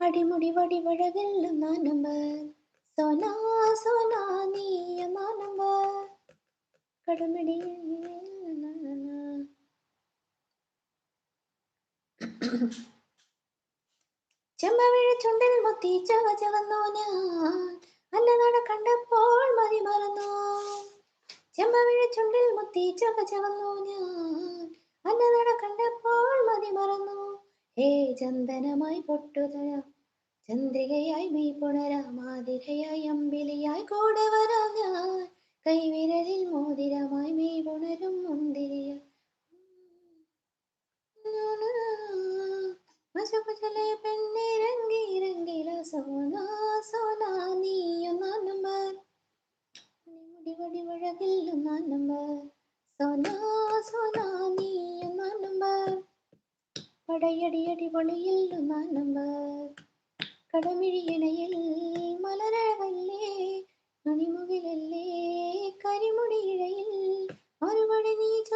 അടിമുടി വടിവഴകെല്ലാം നാൻ നമ്പർ സോനാ സോനാ നീയ നാൻ നമ്പർ കടമിടി ചെമ്പവിഴ ചുണ്ടിൽ മുത്തി ചവ ചവന്നോ ഞാൻ അല്ല നട കണ്ടപ്പോൾ മതി മറന്നു ചെമ്പവിഴ ചുണ്ടിൽ മുത്തി ചവ ചവന്നോ ഞാൻ അല്ല നട കണ്ടപ്പോൾ മതി മറന്നു ഹേ ചന്ദനമായി പൊട്ടുതര ചന്ദ്രികയായി മെയ് പുണരാം മാതിരയായി അമ്പിളിയായി കൂടെ വരാം ഞാൻ കൈവിരലിൽ മോതിരമായി മെയ് പുണരും മുന്തിരിയ മശകുചലെ പെണ്ണെ രംഗി രംഗില സോനാ സോനാ നീയൊന്നാം നമ്പർ മുടി വടി വഴകില്ലൊന്നാം നമ്പർ സോനാ സോനാ നീയൊന്നാം നമ്പർ പടയടിയടി പൊളിയില്ലൊന്നാം നമ്പർ കടമിഴിയിണയിൽ മലരഴകല്ലേ മണിമുകിലല്ലേ കരിമുടിയിഴയിൽ മറുപടി നീ